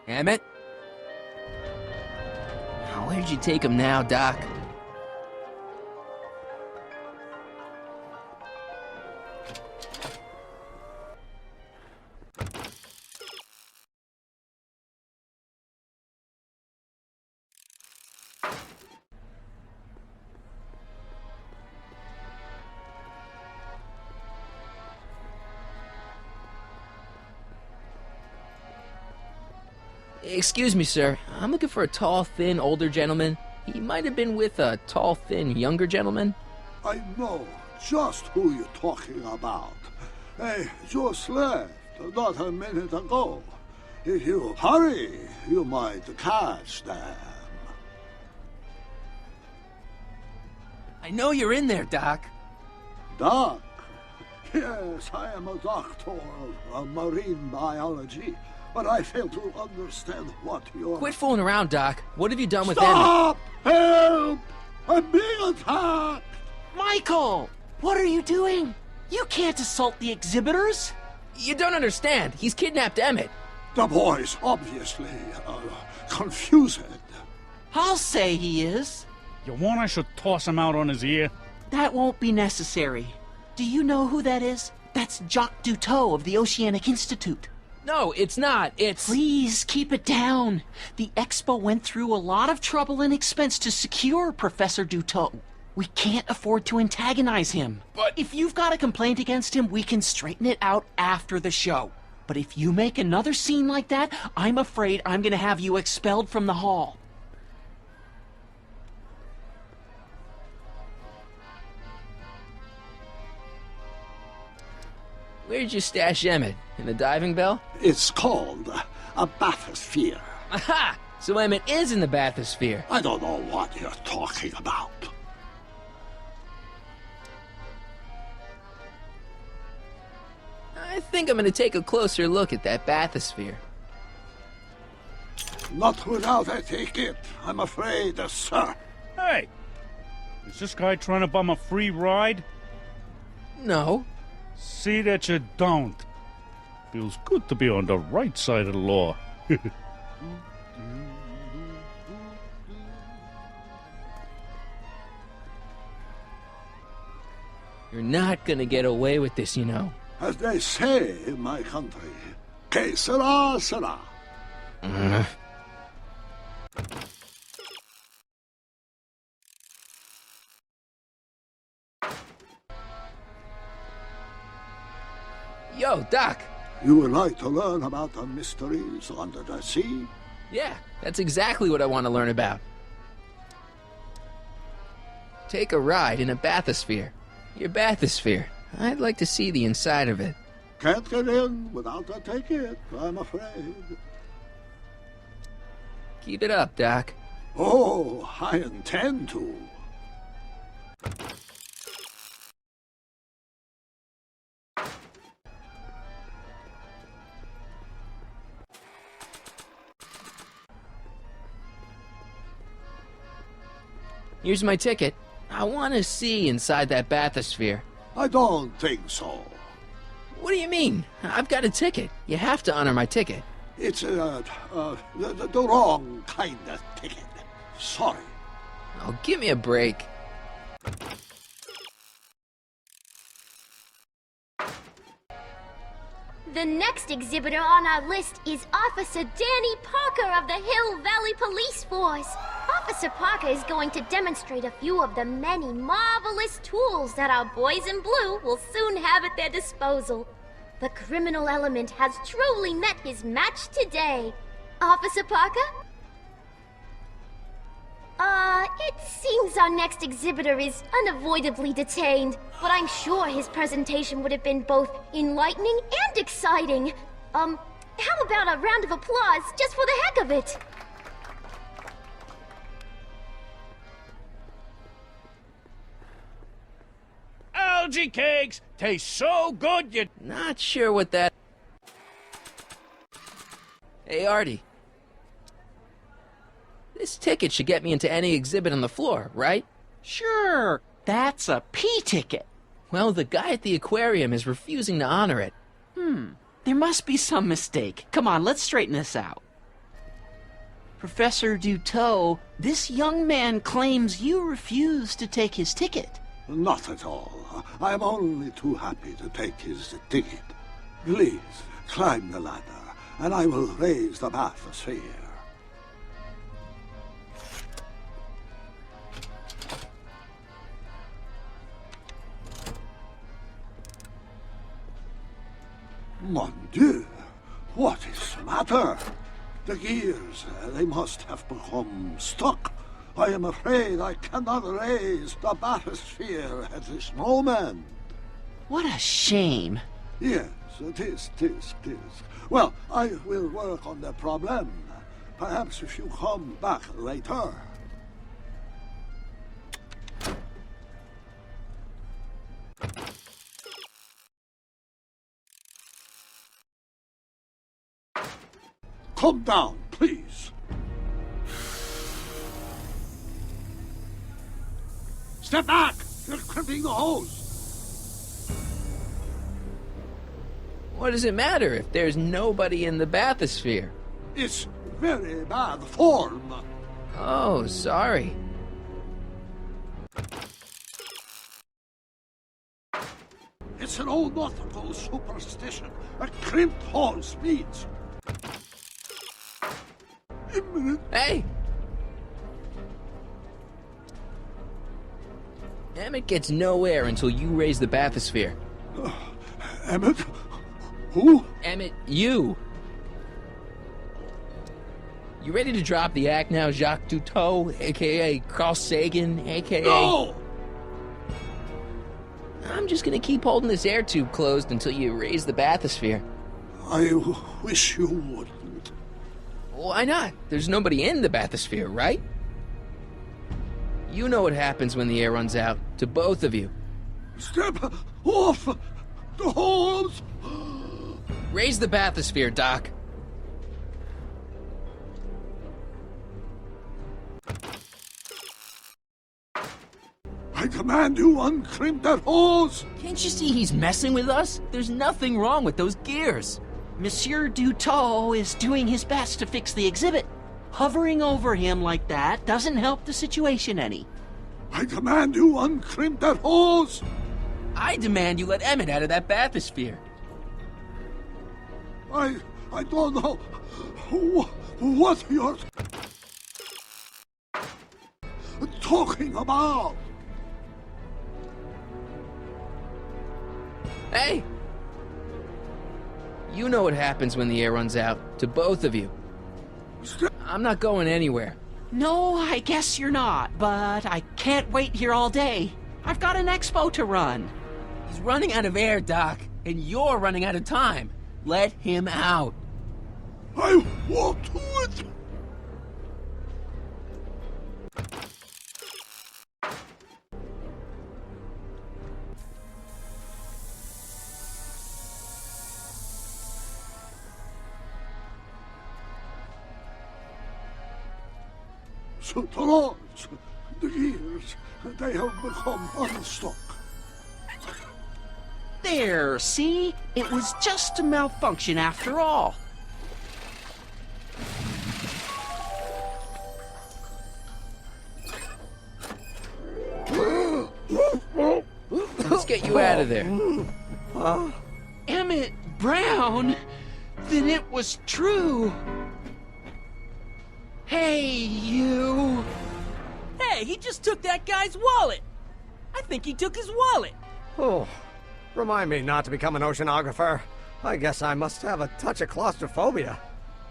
Emmett? Where'd you take him now, Doc? Excuse me, sir. I'm looking for a tall, thin, older gentleman. He might have been with a tall, thin, younger gentleman. I know just who you're talking about. They just left not a minute ago. If you hurry, you might catch them. I know you're in there, Doc. Doc? Yes, I am a doctor of marine biology, but I fail to understand what you're... Quit fooling around, Doc. What have you done with Stop! Help! I'm being attacked! Michael! What are you doing? You can't assault the exhibitors! You don't understand. He's kidnapped Emmett. The boy's obviously confused. I'll say he is. You want I should toss him out on his ear? That won't be necessary. Do you know who that is? That's Jacques Duteau of the Oceanic Institute. No, it's not. It's... Please, keep it down. The Expo went through a lot of trouble and expense to secure Professor Duteau. We can't afford to antagonize him. But... If you've got a complaint against him, we can straighten it out after the show. But if you make another scene like that, I'm afraid I'm gonna have you expelled from the hall. Where'd you stash Emmett? In the diving bell? It's called a bathysphere. Aha! So Emmett is in the bathysphere. I don't know what you're talking about. I think I'm gonna take a closer look at that bathysphere. Not without a ticket, I'm afraid, sir. Hey! Is this guy trying to bum a free ride? No. See that you don't. Feels good to be on the right side of the law. You're not gonna get away with this, you know. As they say in my country, que sera, sera. Yo, Doc! You would like to learn about the mysteries under the sea? Yeah, that's exactly what I want to learn about. Take a ride in a bathysphere. Your bathysphere. I'd like to see the inside of it. Can't get in without a ticket, I'm afraid. Keep it up, Doc. Oh, I intend to. Here's my ticket. I want to see inside that bathysphere. I don't think so. What do you mean? I've got a ticket. You have to honor my ticket. It's the wrong kind of ticket. Sorry. Oh, give me a break. The next exhibitor on our list is Officer Danny Parker of the Hill Valley Police Force. Officer Parker is going to demonstrate a few of the many marvelous tools that our boys in blue will soon have at their disposal. The criminal element has truly met his match today. Officer Parker? It seems our next exhibitor is unavoidably detained, but I'm sure his presentation would have been both enlightening and exciting. How about a round of applause just for the heck of it? Algae cakes taste so good you... Not sure what that... Hey, Artie. This ticket should get me into any exhibit on the floor, right? Sure, that's a P-ticket. Well, the guy at the aquarium is refusing to honor it. There must be some mistake. Come on, let's straighten this out. Professor Duteau, this young man claims you refused to take his ticket. Not at all. I am only too happy to take his ticket. Please, climb the ladder, and I will raise the bathysphere. Mon Dieu! What is the matter? The gears, they must have become stuck. I am afraid I cannot raise the bathysphere at this moment. What a shame. Yes, tis. Well, I will work on the problem. Perhaps if you come back later. Come down, please. Step back! You're crimping the hose. What does it matter if there's nobody in the bathysphere? It's very bad form. Oh, sorry. It's an old nautical superstition. A crimped hose means... Imminent. Hey! Emmett gets no air until you raise the bathysphere. Emmett? Who? Emmett, you! You ready to drop the act now, Jacques Duteau, a.k.a. Carl Sagan, a.k.a.? No! I'm just gonna keep holding this air tube closed until you raise the bathysphere. I wish you wouldn't. Why not? There's nobody in the bathysphere, right? You know what happens when the air runs out, to both of you. Step off the hose! Raise the bathysphere, Doc. I command you uncrimp that hose! Can't you see he's messing with us? There's nothing wrong with those gears. Monsieur Duteau is doing his best to fix the exhibit. Hovering over him like that doesn't help the situation any. I command you uncrimp that hose! I demand you let Emmett out of that bathysphere. I don't know what you're talking about. Hey! You know what happens when the air runs out, to both of you. I'm not going anywhere. No, I guess you're not, but I can't wait here all day. I've got an expo to run. He's running out of air, Doc, and you're running out of time. Let him out. I won't do it! So the rods, the gears, they have become unstuck. There, see? It was just a malfunction after all. Let's get you out of there. Emmett Brown? Then it was true. Hey, you. Hey, he just took that guy's wallet. I think he took his wallet. Oh, remind me not to become an oceanographer. I guess I must have a touch of claustrophobia.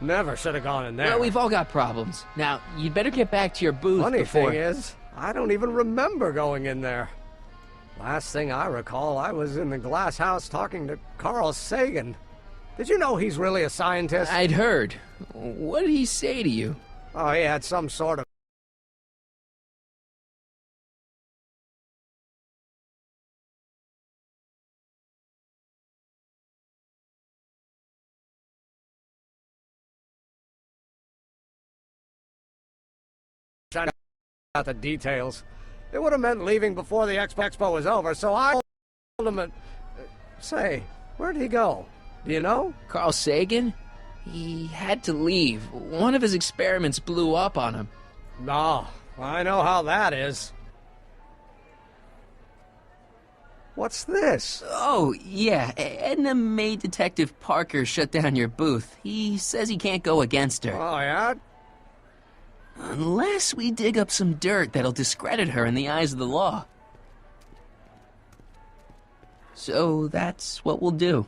Never should have gone in there. Well, we've all got problems. Now, you'd better get back to your booth Funny before... thing is, I don't even remember going in there. Last thing I recall, I was in the glass house talking to Carl Sagan. Did you know he's really a scientist? I'd heard. What did he say to you? Oh, he had some sort of... trying to out the details. It would have meant leaving before the expo was over, so I told him... Say, where'd he go? Do you know? Carl Sagan? He had to leave. One of his experiments blew up on him. Oh, I know how that is. What's this? Oh, yeah. Edna made Detective Parker shut down your booth. He says he can't go against her. Oh, yeah? Unless we dig up some dirt that'll discredit her in the eyes of the law. So that's what we'll do.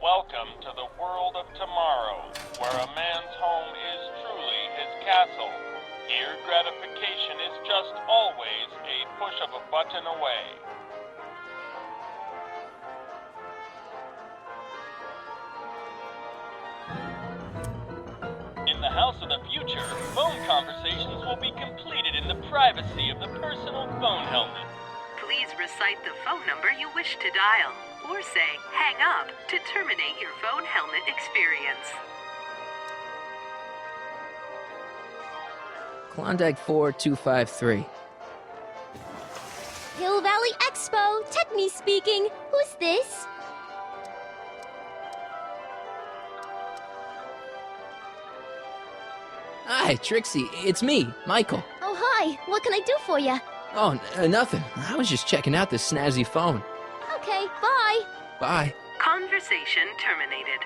Welcome to the world of tomorrow, where a man's home is truly his castle. Here, gratification is just always a push of a button away. In the house of the future, phone conversations will be completed in the privacy of the personal phone helmet. Please recite the phone number you wish to dial, or say hang up to terminate your phone helmet experience. Klondike 4253. Hill Valley Expo, Techni speaking. Who's this? Hi, Trixie. It's me, Michael. Oh, hi. What can I do for you? Oh, nothing. I was just checking out this snazzy phone. Okay, bye. Bye. Conversation terminated.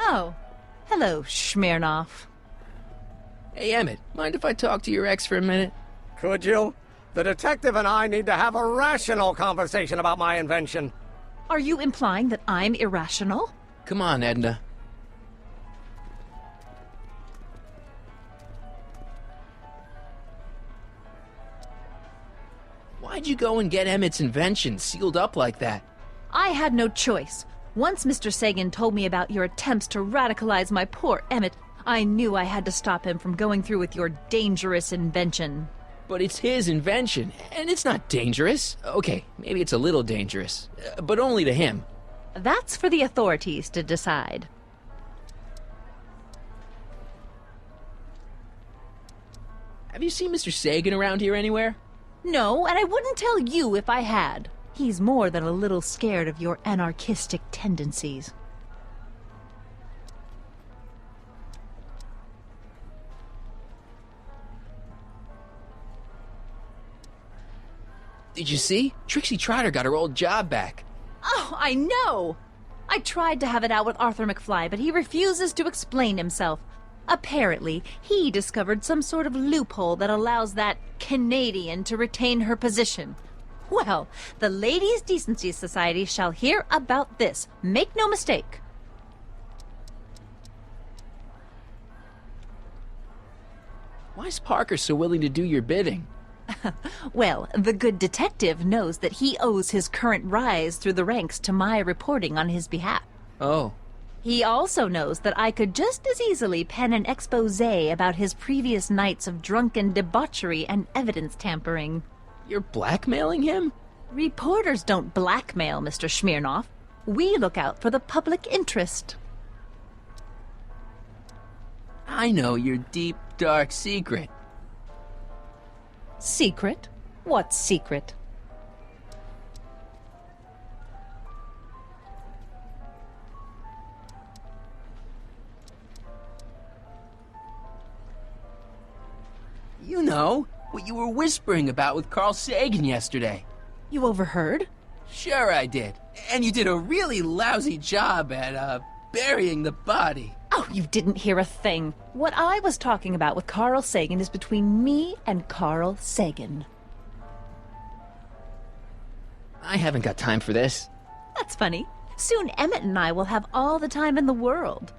Oh, hello, Smirnoff. Hey, Emmett, mind if I talk to your ex for a minute? Could you? The detective and I need to have a rational conversation about my invention. Are you implying that I'm irrational? Come on, Edna. Why'd you go and get Emmett's invention sealed up like that? I had no choice. Once Mr. Sagan told me about your attempts to radicalize my poor Emmett, I knew I had to stop him from going through with your dangerous invention. But it's his invention, and it's not dangerous. Okay, maybe it's a little dangerous, but only to him. That's for the authorities to decide. Have you seen Mr. Sagan around here anywhere? No, and I wouldn't tell you if I had. He's more than a little scared of your anarchistic tendencies. Did you see? Trixie Trotter got her old job back. Oh, I know! I tried to have it out with Arthur McFly, but he refuses to explain himself. Apparently, he discovered some sort of loophole that allows that Canadian to retain her position. Well, the Ladies' Decency Society shall hear about this. Make no mistake. Why's Parker so willing to do your bidding? Well, the good detective knows that he owes his current rise through the ranks to my reporting on his behalf. Oh. He also knows that I could just as easily pen an exposé about his previous nights of drunken debauchery and evidence tampering. You're blackmailing him? Reporters don't blackmail, Mr. Smirnoff. We look out for the public interest. I know your deep, dark secret. Secret? What secret? You know, what you were whispering about with Carl Sagan yesterday. You overheard? Sure I did. And you did a really lousy job at, burying the body. Oh, you didn't hear a thing. What I was talking about with Carl Sagan is between me and Carl Sagan. I haven't got time for this. That's funny. Soon Emmett and I will have all the time in the world.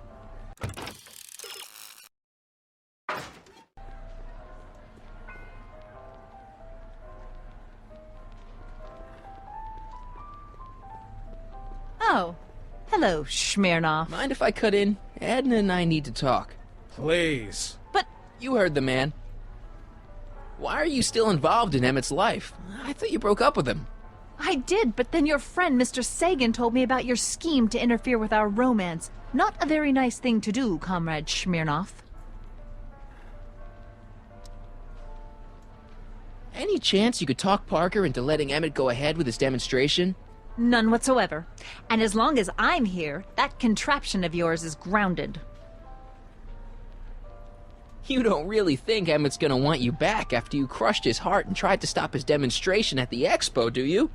Oh, hello, Smirnoff. Mind if I cut in? Edna and I need to talk. Please. But You heard the man. Why are you still involved in Emmett's life? I thought you broke up with him. I did, but then your friend Mr. Sagan told me about your scheme to interfere with our romance. Not a very nice thing to do, Comrade Smirnoff. Any chance you could talk Parker into letting Emmett go ahead with his demonstration? None whatsoever. And as long as I'm here, that contraption of yours is grounded. You don't really think Emmett's gonna want you back after you crushed his heart and tried to stop his demonstration at the expo, do you?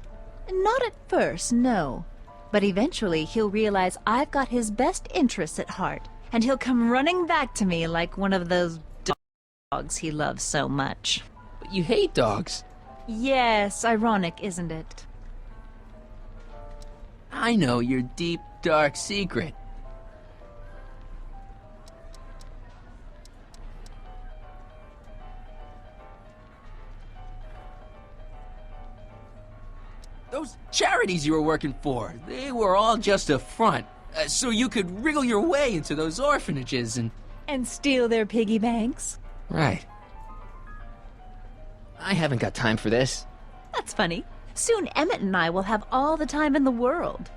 Not at first, no. But eventually he'll realize I've got his best interests at heart, and he'll come running back to me like one of those dogs he loves so much. But you hate dogs. Yes, ironic, isn't it? I know your deep, dark secret. Those charities you were working for, they were all just a front. So you could wriggle your way into those orphanages And steal their piggy banks? Right. I haven't got time for this. That's funny. Soon Emmett and I will have all the time in the world.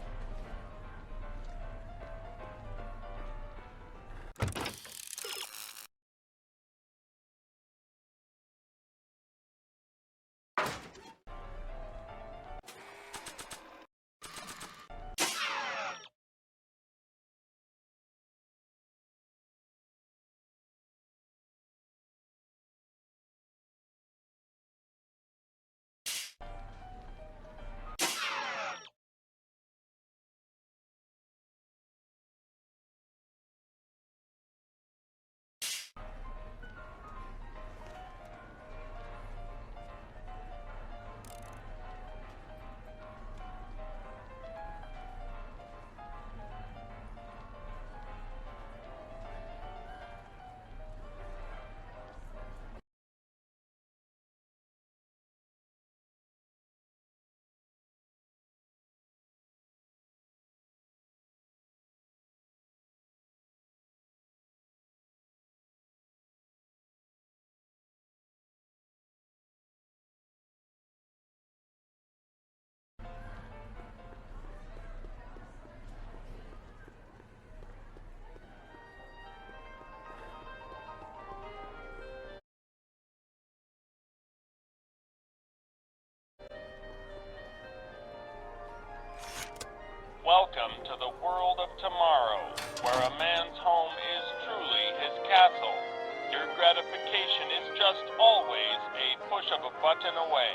Welcome to the world of tomorrow, where a man's home is truly his castle. Your gratification is just always a push of a button away.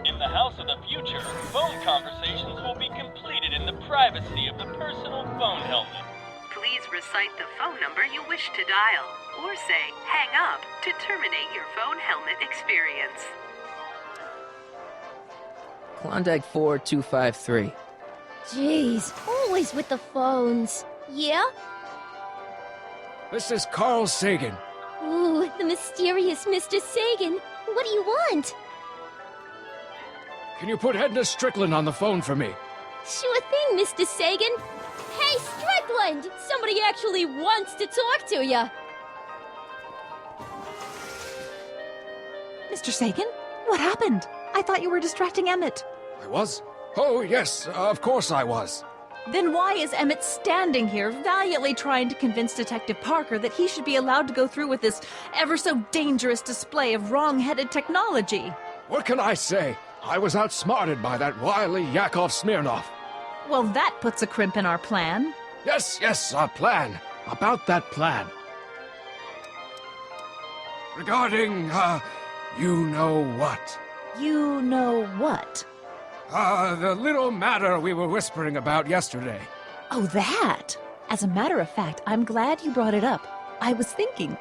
In the house of the future, phone conversations will be completed in the privacy of the personal phone helmet. Please recite the phone number you wish to dial, or say hang up to terminate your phone helmet experience. Klondike 4253. Jeez, always with the phones. Yeah? This is Carl Sagan. Ooh, the mysterious Mr. Sagan. What do you want? Can you put Edna Strickland on the phone for me? Sure thing, Mr. Sagan. Hey, Strickland! Somebody actually wants to talk to ya. Mr. Sagan? What happened? I thought you were distracting Emmett. I was? Oh, yes, of course I was. Then why is Emmett standing here, valiantly trying to convince Detective Parker that he should be allowed to go through with this ever so dangerous display of wrong-headed technology? What can I say? I was outsmarted by that wily Yakov Smirnoff. Well, that puts a crimp in our plan. Yes, our plan. About that plan. Regarding, you know what? You know what? The little matter we were whispering about yesterday. Oh, that! As a matter of fact, I'm glad you brought it up. I was thinking,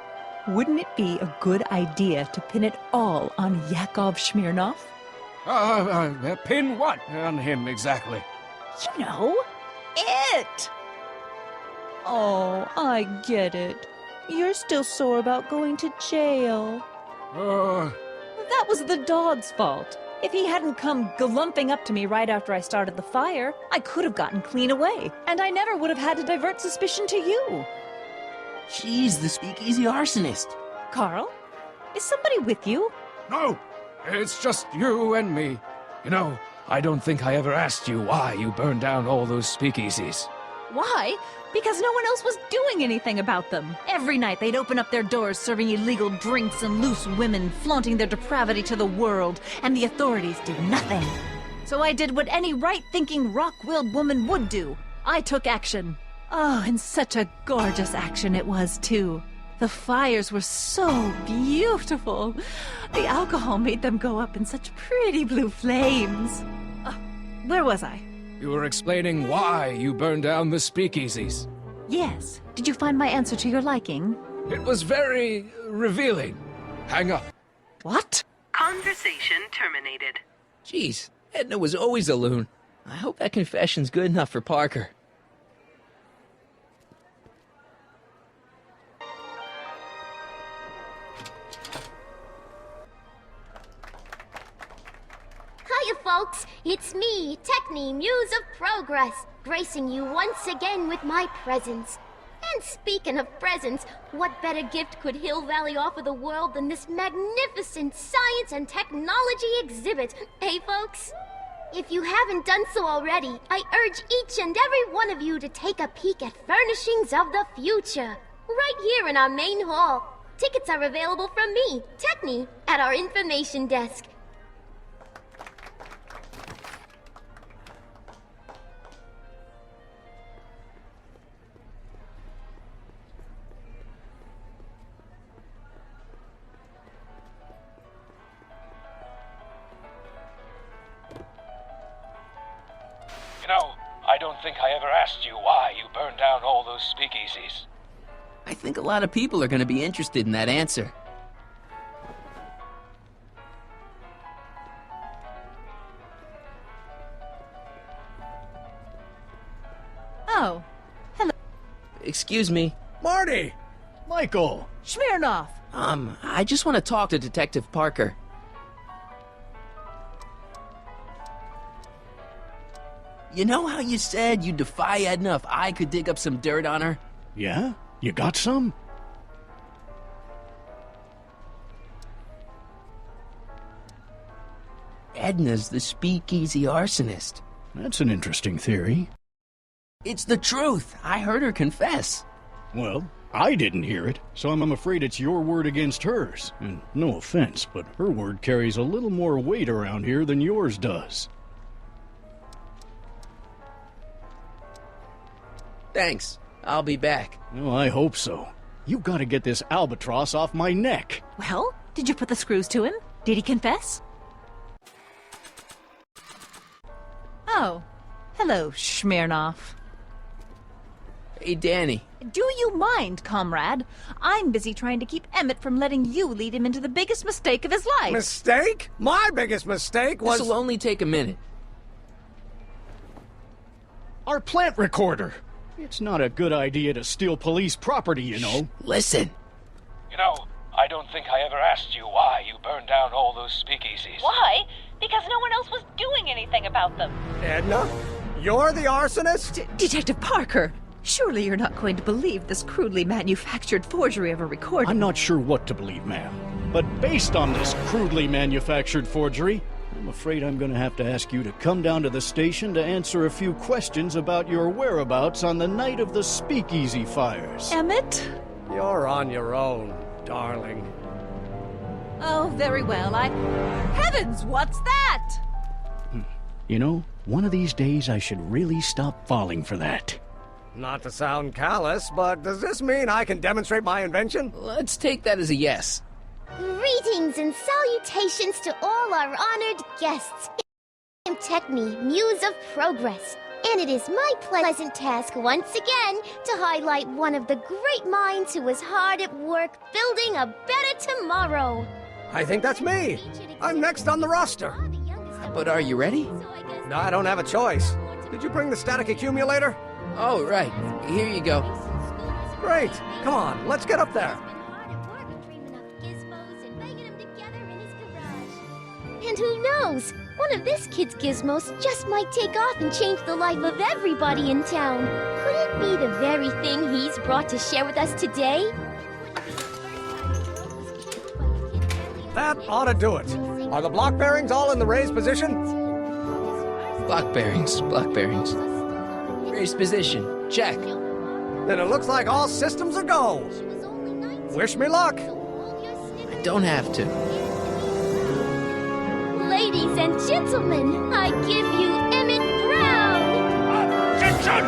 wouldn't it be a good idea to pin it all on Yakov Smirnoff? Pin what on him exactly? You know, it! Oh, I get it. You're still sore about going to jail. That was the dog's fault. If he hadn't come glumping up to me right after I started the fire, I could have gotten clean away, and I never would have had to divert suspicion to you. She's the speakeasy arsonist. Carl, is somebody with you? No, it's just you and me. You know, I don't think I ever asked you why you burned down all those speakeasies. Why? Because no one else was doing anything about them. Every night they'd open up their doors serving illegal drinks and loose women, flaunting their depravity to the world, and the authorities did nothing. So I did what any right-thinking, rock-willed woman would do. I took action. Oh, and such a gorgeous action it was, too. The fires were so beautiful. The alcohol made them go up in such pretty blue flames. Where was I? You were explaining why you burned down the speakeasies. Yes. Did you find my answer to your liking? It was very revealing. Hang up. What? Conversation terminated. Jeez, Edna was always a loon. I hope that confession's good enough for Parker. Hiya, folks. It's me, Techni, Muse of Progress, gracing you once again with my presence. And speaking of presents, what better gift could Hill Valley offer the world than this magnificent science and technology exhibit, eh, folks? If you haven't done so already, I urge each and every one of you to take a peek at Furnishings of the Future, right here in our main hall. Tickets are available from me, Techni, at our information desk. You know, I don't think I ever asked you why you burned down all those speakeasies. I think a lot of people are going to be interested in that answer. Oh, hello. Excuse me. Marty! Michael! Smirnoff! I just want to talk to Detective Parker. You know how you said you'd defy Edna if I could dig up some dirt on her? Yeah? You got some? Edna's the speakeasy arsonist. That's an interesting theory. It's the truth. I heard her confess. Well, I didn't hear it, so I'm afraid it's your word against hers. And no offense, but her word carries a little more weight around here than yours does. Thanks. I'll be back. Oh, I hope so. You've got to get this albatross off my neck. Well, did you put the screws to him? Did he confess? Oh, hello, Smirnoff. Hey, Danny. Do you mind, comrade? I'm busy trying to keep Emmett from letting you lead him into the biggest mistake of his life. Mistake? My biggest mistake was... This'll only take a minute. Our plant recorder! It's not a good idea to steal police property, you know. Listen. You know, I don't think I ever asked you why you burned down all those speakeasies. Why? Because no one else was doing anything about them. Edna? You're the arsonist? Detective Parker, surely you're not going to believe this crudely manufactured forgery of a recording. I'm not sure what to believe, ma'am. But based on this crudely manufactured forgery, I'm afraid I'm going to have to ask you to come down to the station to answer a few questions about your whereabouts on the night of the speakeasy fires. Emmett? You're on your own, darling. Oh, very well. Heavens, what's that? You know, one of these days I should really stop falling for that. Not to sound callous, but does this mean I can demonstrate my invention? Let's take that as a yes. Greetings and salutations to all our honored guests. I'm Techni, Muse of Progress, and it is my pleasant task once again to highlight one of the great minds who was hard at work building a better tomorrow. I think that's me. I'm next on the roster. But are you ready? I don't have a choice. Did you bring the static accumulator? Oh, right. Here you go. Great. Come on, let's get up there. And who knows? One of this kid's gizmos just might take off and change the life of everybody in town. Could it be the very thing he's brought to share with us today? That ought to do it. Are the block bearings all in the raised position? Block bearings, block bearings. Raised position, check. Then it looks like all systems are go. Wish me luck. I don't have to. Ladies and gentlemen, I give you Emmett Brown! Objection!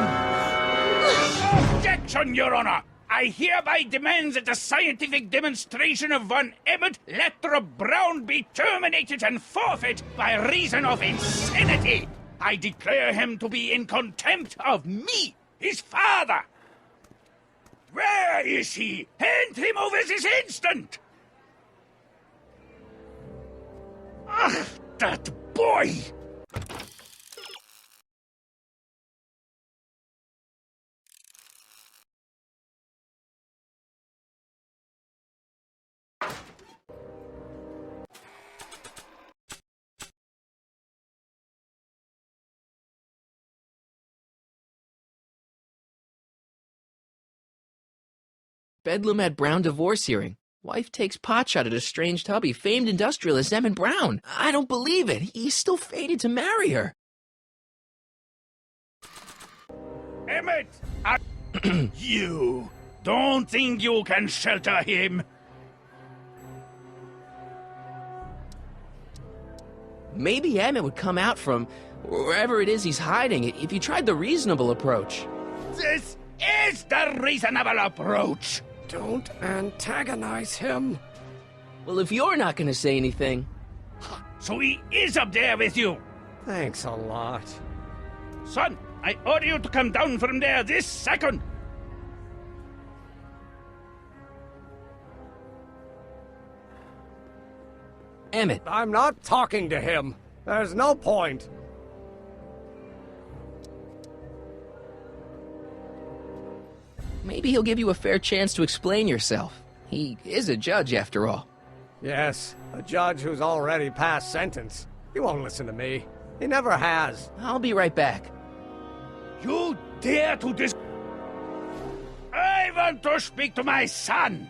Objection, Your Honor! I hereby demand that the scientific demonstration of one Emmett Letter Brown be terminated and forfeit by reason of insanity. I declare him to be in contempt of me, his father. Where is he? Hand him over this instant! Ugh, that boy! Bedlam at Brown divorce hearing. Wife takes potshot at estranged hubby, famed industrialist Emmett Brown. I don't believe it. He's still fated to marry her. Emmett! You don't think you can shelter him? Maybe Emmett would come out from wherever it is he's hiding if you tried the reasonable approach. This is the reasonable approach. Don't antagonize him. Well, if you're not going to say anything... So he is up there with you? Thanks a lot. Son, I order you to come down from there this second. Emmett. I'm not talking to him. There's no point. Maybe he'll give you a fair chance to explain yourself. He is a judge, after all. Yes, a judge who's already passed sentence. He won't listen to me. He never has. I'll be right back. You dare to I want to speak to my son!